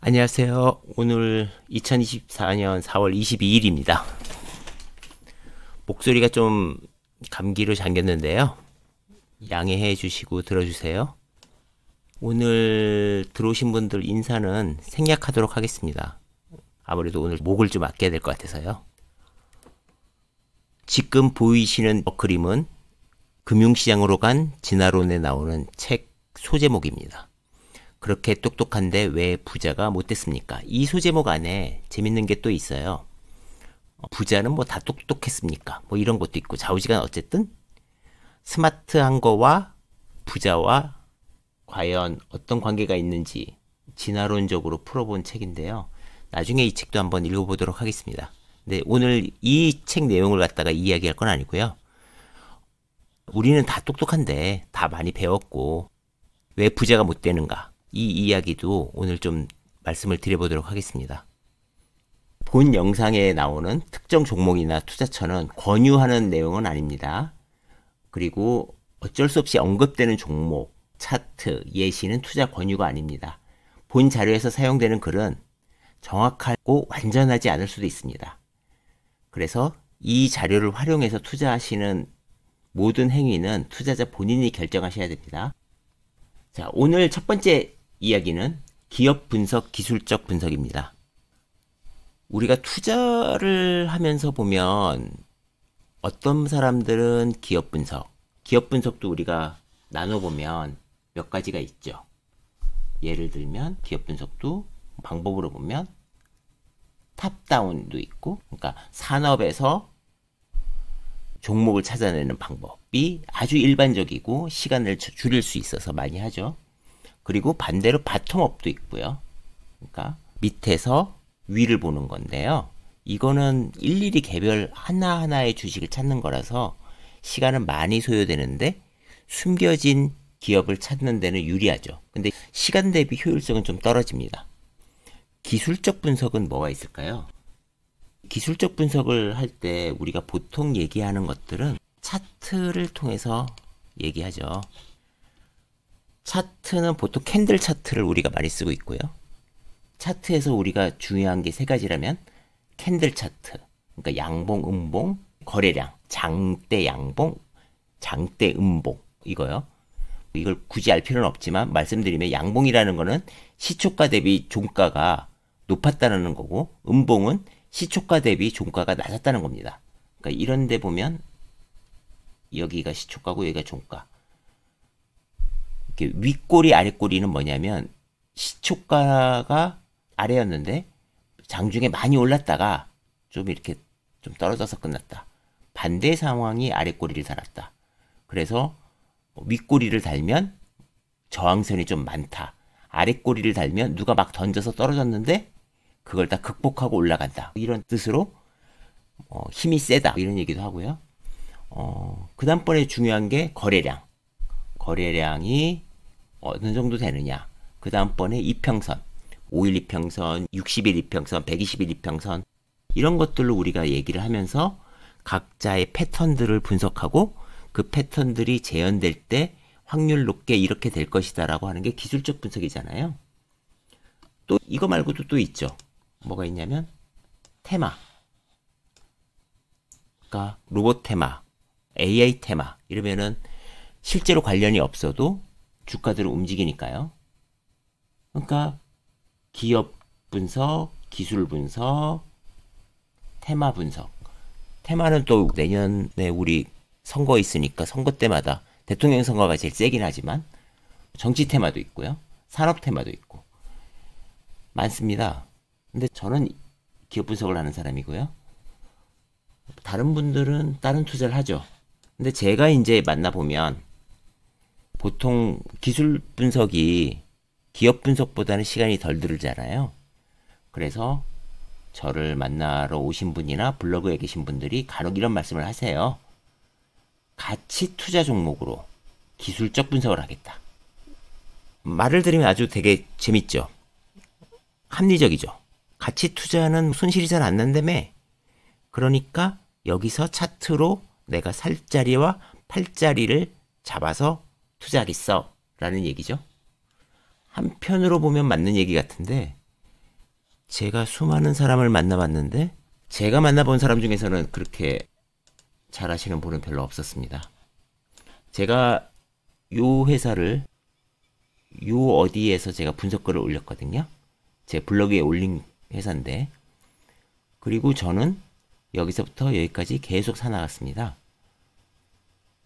안녕하세요. 오늘 2024년 4월 22일입니다. 목소리가 좀 감기로 잠겼는데요. 양해해 주시고 들어주세요. 오늘 들어오신 분들 인사는 생략하도록 하겠습니다. 아무래도 오늘 목을 좀 아껴야 될 것 같아서요. 지금 보이시는 그림은 금융시장으로 간 진화론에 나오는 책 소제목입니다. 그렇게 똑똑한데 왜 부자가 못 됐습니까? 이 소제목 안에 재밌는 게 또 있어요. 부자는 뭐 다 똑똑했습니까? 뭐 이런 것도 있고 좌우지간 어쨌든 스마트한 거와 부자와 과연 어떤 관계가 있는지 진화론적으로 풀어본 책인데요. 나중에 이 책도 한번 읽어보도록 하겠습니다. 근데 오늘 이 책 내용을 갖다가 이야기할 건 아니고요. 우리는 다 똑똑한데 다 많이 배웠고 왜 부자가 못 되는가? 이 이야기도 오늘 좀 말씀을 드려보도록 하겠습니다. 본 영상에 나오는 특정 종목이나 투자처는 권유하는 내용은 아닙니다. 그리고 어쩔 수 없이 언급되는 종목, 차트, 예시는 투자 권유가 아닙니다. 본 자료에서 사용되는 글은 정확하고 완전하지 않을 수도 있습니다. 그래서 이 자료를 활용해서 투자하시는 모든 행위는 투자자 본인이 결정하셔야 됩니다. 자, 오늘 첫 번째 이야기는 기업 분석, 기술적 분석입니다. 우리가 투자를 하면서 보면 어떤 사람들은 기업 분석도 우리가 나눠보면 몇 가지가 있죠. 예를 들면 기업 분석도 방법으로 보면 탑다운도 있고, 그러니까 산업에서 종목을 찾아내는 방법이 아주 일반적이고 시간을 줄일 수 있어서 많이 하죠. 그리고 반대로 바텀업도 있고요. 그러니까 밑에서 위를 보는 건데요. 이거는 일일이 개별 하나하나의 주식을 찾는 거라서 시간은 많이 소요되는데 숨겨진 기업을 찾는 데는 유리하죠. 근데 시간 대비 효율성은 좀 떨어집니다. 기술적 분석은 뭐가 있을까요? 기술적 분석을 할 때 우리가 보통 얘기하는 것들은 차트를 통해서 얘기하죠. 차트는 보통 캔들 차트를 우리가 많이 쓰고 있고요. 차트에서 우리가 중요한 게 세 가지라면 캔들 차트, 그러니까 양봉, 음봉, 거래량, 장대 양봉, 장대 음봉 이거요. 이걸 굳이 알 필요는 없지만 말씀드리면 양봉이라는 거는 시초가 대비 종가가 높았다는 거고 음봉은 시초가 대비 종가가 낮았다는 겁니다. 그러니까 이런 데 보면 여기가 시초가고 여기가 종가. 이렇게 윗꼬리 아랫꼬리는 뭐냐면 시초가가 아래였는데 장중에 많이 올랐다가 좀 이렇게 좀 떨어져서 끝났다. 반대 상황이 아랫꼬리를 달았다. 그래서 윗꼬리를 달면 저항선이 좀 많다. 아랫꼬리를 달면 누가 막 던져서 떨어졌는데 그걸 다 극복하고 올라간다. 이런 뜻으로 힘이 세다. 이런 얘기도 하고요. 그 다음번에 중요한 게 거래량. 거래량이 어느 정도 되느냐. 그 다음번에 이평선. 5일 이평선, 60일 이평선, 120일 이평선. 이런 것들로 우리가 얘기를 하면서 각자의 패턴들을 분석하고 그 패턴들이 재현될 때 확률 높게 이렇게 될 것이다 라고 하는 게 기술적 분석이잖아요. 또 이거 말고도 또 있죠. 뭐가 있냐면 테마. 그러니까 로봇 테마, AI 테마 이러면은 실제로 관련이 없어도 주가들을 움직이니까요. 그러니까 기업 분석, 기술 분석, 테마 분석. 테마는 또 내년에 우리 선거 있으니까 선거 때마다 대통령 선거가 제일 세긴 하지만 정치 테마도 있고요. 산업 테마도 있고 많습니다. 근데 저는 기업 분석을 하는 사람이고요. 다른 분들은 다른 투자를 하죠. 근데 제가 이제 만나보면 보통 기술 분석이 기업 분석보다는 시간이 덜 들잖아요. 그래서 저를 만나러 오신 분이나 블로그에 계신 분들이 간혹 이런 말씀을 하세요. 가치 투자 종목으로 기술적 분석을 하겠다. 말을 들으면 아주 되게 재밌죠. 합리적이죠. 가치 투자는 손실이 잘 안 난다며. 그러니까 여기서 차트로 내가 살 자리와 팔 자리를 잡아서 투자하겠어 라는 얘기죠. 한편으로 보면 맞는 얘기 같은데 제가 수많은 사람을 만나봤는데 제가 만나본 사람 중에서는 그렇게 잘하시는 분은 별로 없었습니다. 제가 요 회사를 요 어디에서 제가 분석글을 올렸거든요. 제 블로그에 올린 회사인데, 그리고 저는 여기서부터 여기까지 계속 사나갔습니다.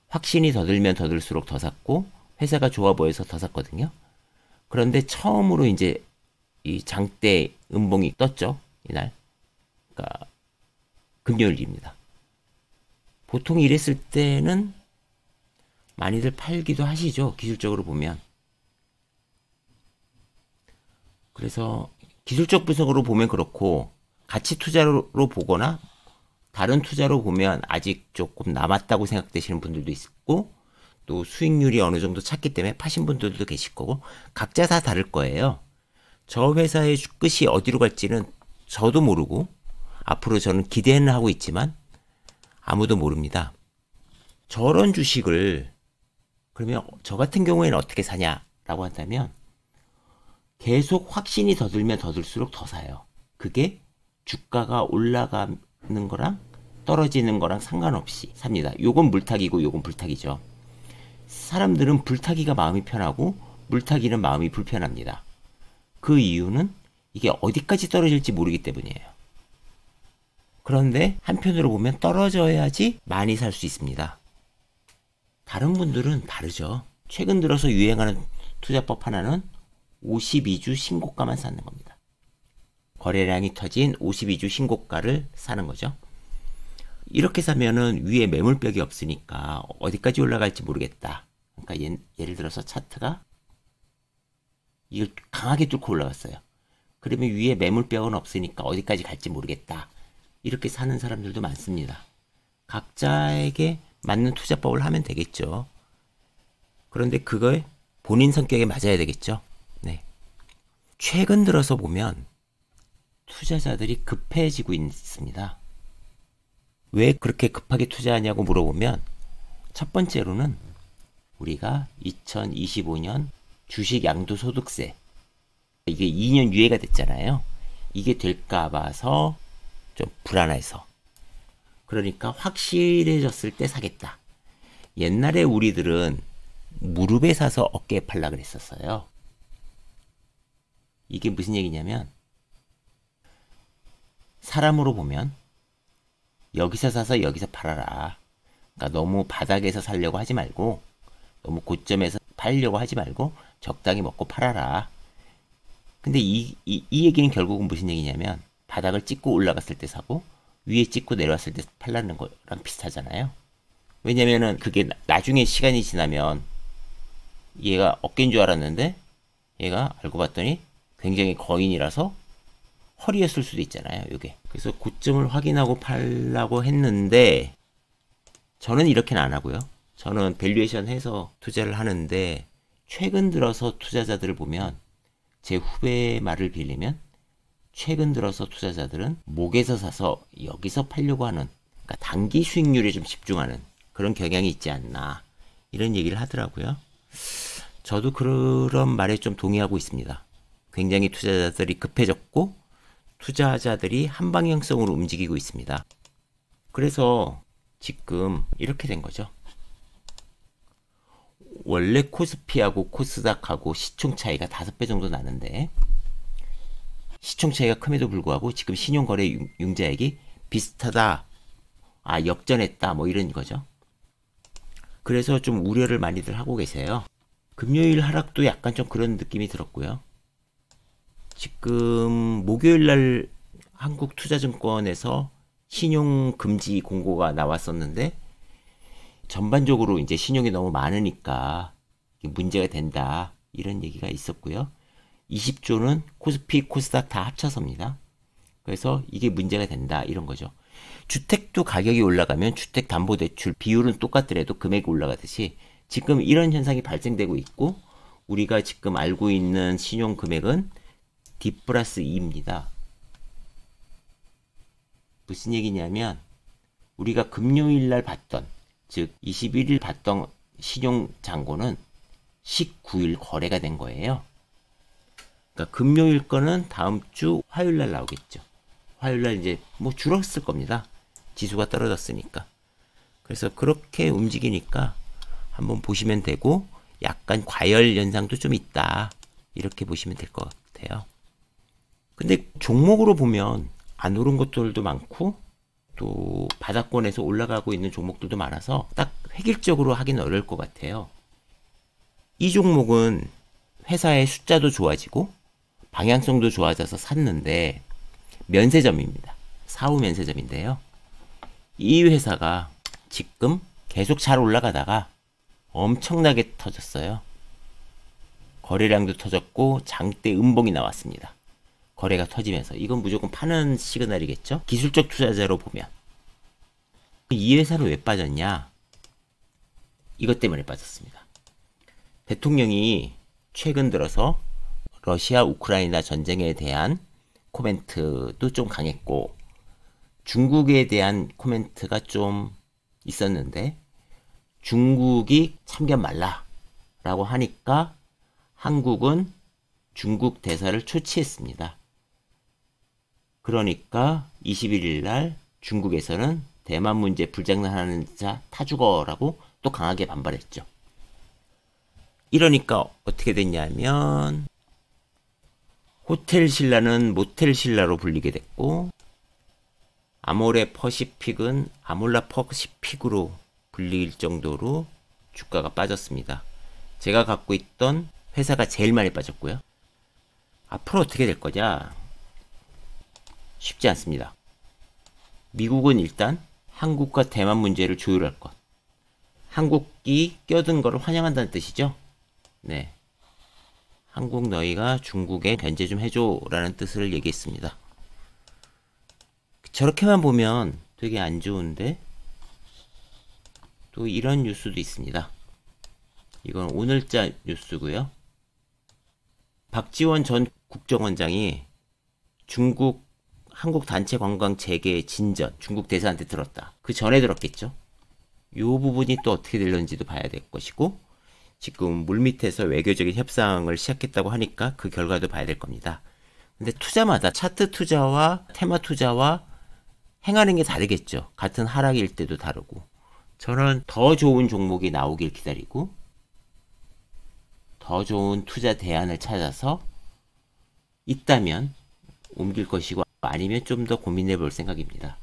확신이 더 들면 더 들수록 더 샀고 회사가 좋아 보여서 더 샀거든요. 그런데 처음으로 이제 이 장대 음봉이 떴죠. 이날. 그러니까 금요일입니다. 보통 이랬을 때는 많이들 팔기도 하시죠. 기술적으로 보면. 그래서 기술적 분석으로 보면 그렇고 가치 투자로 보거나 다른 투자로 보면 아직 조금 남았다고 생각되시는 분들도 있고, 또 수익률이 어느 정도 찼기 때문에 파신 분들도 계실 거고, 각자 다 다를 거예요. 저 회사의 끝이 어디로 갈지는 저도 모르고 앞으로 저는 기대는 하고 있지만 아무도 모릅니다. 저런 주식을 그러면 저 같은 경우에는 어떻게 사냐라고 한다면, 계속 확신이 더 들면 더 들수록 더 사요. 그게 주가가 올라가는 거랑 떨어지는 거랑 상관없이 삽니다. 요건 물타기고 요건 불타기죠. 사람들은 불타기가 마음이 편하고 물타기는 마음이 불편합니다. 그 이유는 이게 어디까지 떨어질지 모르기 때문이에요. 그런데 한편으로 보면 떨어져야지 많이 살 수 있습니다. 다른 분들은 다르죠. 최근 들어서 유행하는 투자법 하나는 52주 신고가만 사는 겁니다. 거래량이 터진 52주 신고가를 사는 거죠. 이렇게 사면은 위에 매물벽이 없으니까 어디까지 올라갈지 모르겠다. 그러니까 예를 들어서 차트가 이걸 강하게 뚫고 올라갔어요. 그러면 위에 매물벽은 없으니까 어디까지 갈지 모르겠다. 이렇게 사는 사람들도 많습니다. 각자에게 맞는 투자법을 하면 되겠죠. 그런데 그거에 본인 성격에 맞아야 되겠죠. 네. 최근 들어서 보면 투자자들이 급해지고 있습니다. 왜 그렇게 급하게 투자하냐고 물어보면, 첫 번째로는 우리가 2025년 주식 양도소득세, 이게 2년 유예가 됐잖아요. 이게 될까 봐서 좀 불안해서. 그러니까 확실해졌을 때 사겠다. 옛날에 우리들은 무릎에 사서 어깨에 팔라 그랬었어요. 이게 무슨 얘기냐면, 사람으로 보면 여기서 사서 여기서 팔아라. 그러니까 너무 바닥에서 살려고 하지 말고, 너무 고점에서 팔려고 하지 말고 적당히 먹고 팔아라. 근데 이 얘기는 결국은 무슨 얘기냐면, 바닥을 찍고 올라갔을 때 사고 위에 찍고 내려왔을 때 팔라는 거랑 비슷하잖아요. 왜냐면은 그게 나중에 시간이 지나면 얘가 어깨인 줄 알았는데 얘가 알고 봤더니 굉장히 거인이라서 허리였을 수도 있잖아요. 요게. 그래서 고점을 확인하고 팔라고 했는데, 저는 이렇게는 안 하고요. 저는 밸류에이션 해서 투자를 하는데, 최근 들어서 투자자들을 보면, 제 후배의 말을 빌리면 최근 들어서 투자자들은 목에서 사서 여기서 팔려고 하는, 그러니까 단기 수익률에 좀 집중하는 그런 경향이 있지 않나, 이런 얘기를 하더라고요. 저도 그런 말에 좀 동의하고 있습니다. 굉장히 투자자들이 급해졌고 투자자들이 한 방향성으로 움직이고 있습니다. 그래서 지금 이렇게 된 거죠. 원래 코스피하고 코스닥하고 시총 차이가 5배 정도 나는데, 시총 차이가 큼에도 불구하고 지금 신용거래 융자액이 비슷하다, 역전했다, 뭐 이런 거죠. 그래서 좀 우려를 많이들 하고 계세요. 금요일 하락도 약간 좀 그런 느낌이 들었고요. 지금 목요일날 한국투자증권에서 신용금지 공고가 나왔었는데, 전반적으로 이제 신용이 너무 많으니까 문제가 된다, 이런 얘기가 있었고요. 20조는 코스피, 코스닥 다 합쳐서입니다. 그래서 이게 문제가 된다, 이런 거죠. 주택도 가격이 올라가면 주택담보대출 비율은 똑같더라도 금액이 올라가듯이 지금 이런 현상이 발생되고 있고, 우리가 지금 알고 있는 신용금액은 D 플러스 2입니다. 무슨 얘기냐면, 우리가 금요일날 봤던, 즉 21일 봤던 신용잔고는 19일 거래가 된 거예요. 그러니까 금요일 거는 다음 주 화요일 날 나오겠죠. 화요일 날 이제 뭐 줄었을 겁니다. 지수가 떨어졌으니까. 그래서 그렇게 움직이니까 한번 보시면 되고, 약간 과열 현상도 좀 있다, 이렇게 보시면 될 것 같아요. 근데 종목으로 보면 안 오른 것들도 많고 또 바닥권에서 올라가고 있는 종목들도 많아서 딱 획일적으로 하기는 어려울 것 같아요. 이 종목은 회사의 숫자도 좋아지고 방향성도 좋아져서 샀는데 면세점입니다. 사후 면세점인데요. 이 회사가 지금 계속 잘 올라가다가 엄청나게 터졌어요. 거래량도 터졌고 장대 음봉이 나왔습니다. 거래가 터지면서 이건 무조건 파는 시그널이겠죠. 기술적 투자자로 보면. 이 회사는 왜 빠졌냐? 이것 때문에 빠졌습니다. 대통령이 최근 들어서 러시아 우크라이나 전쟁에 대한 코멘트도 좀 강했고 중국에 대한 코멘트가 좀 있었는데, 중국이 참견 말라 라고 하니까 한국은 중국 대사를 초치했습니다. 그러니까 21일 날 중국에서는 대만 문제 불장난하는 자 타 죽어라고 또 강하게 반발했죠. 이러니까 어떻게 됐냐면 호텔 신라는 모텔 신라로 불리게 됐고, 아모레 퍼시픽은 아몰라 퍼시픽으로 불릴 정도로 주가가 빠졌습니다. 제가 갖고 있던 회사가 제일 많이 빠졌고요. 앞으로 어떻게 될 거냐? 쉽지 않습니다. 미국은 일단 한국과 대만 문제를 조율할 것. 한국이 껴든 거를 환영한다는 뜻이죠. 네. 한국 너희가 중국에 견제 좀 해줘 라는 뜻을 얘기했습니다. 저렇게만 보면 되게 안 좋은데 또 이런 뉴스도 있습니다. 이건 오늘자 뉴스고요. 박지원 전 국정원장이 중국 한국 단체 관광 재개 진전 중국 대사한테 들었다. 그 전에 들었겠죠. 이 부분이 또 어떻게 될런지도 봐야 될 것이고, 지금 물밑에서 외교적인 협상을 시작했다고 하니까 그 결과도 봐야 될 겁니다. 근데 투자마다 차트 투자와 테마 투자와 행하는 게 다르겠죠. 같은 하락일 때도 다르고. 저는 더 좋은 종목이 나오길 기다리고 더 좋은 투자 대안을 찾아서 있다면 옮길 것이고 아니면 좀 더 고민해 볼 생각입니다.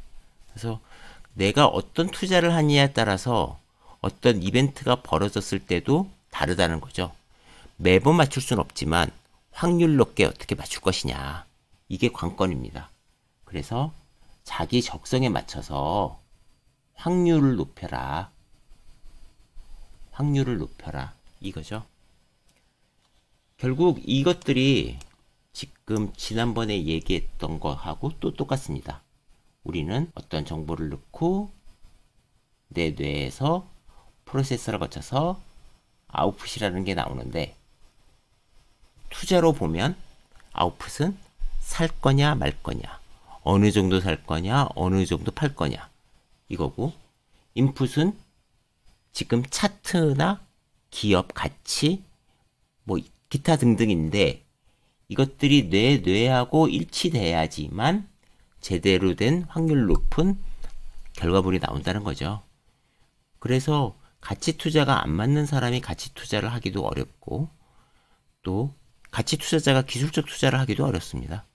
그래서 내가 어떤 투자를 하느냐에 따라서 어떤 이벤트가 벌어졌을 때도 다르다는 거죠. 매번 맞출 수는 없지만 확률 높게 어떻게 맞출 것이냐, 이게 관건입니다. 그래서 자기 적성에 맞춰서 확률을 높여라. 확률을 높여라. 이거죠. 결국 이것들이 지금 지난번에 얘기했던 거하고 또 똑같습니다. 우리는 어떤 정보를 넣고 내 뇌에서 프로세서를 거쳐서 아웃풋이라는 게 나오는데, 투자로 보면 아웃풋은 살 거냐 말 거냐, 어느 정도 살 거냐 어느 정도 팔 거냐 이거고, 인풋은 지금 차트나 기업 가치 뭐 기타 등등인데, 이것들이 내 뇌하고 일치돼야지만 제대로 된 확률 높은 결과물이 나온다는 거죠. 그래서 가치 투자가 안 맞는 사람이 가치 투자를 하기도 어렵고, 또 가치 투자자가 기술적 투자를 하기도 어렵습니다.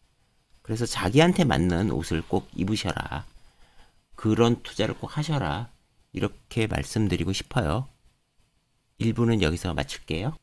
그래서 자기한테 맞는 옷을 꼭 입으셔라. 그런 투자를 꼭 하셔라. 이렇게 말씀드리고 싶어요. 1부는 여기서 마칠게요.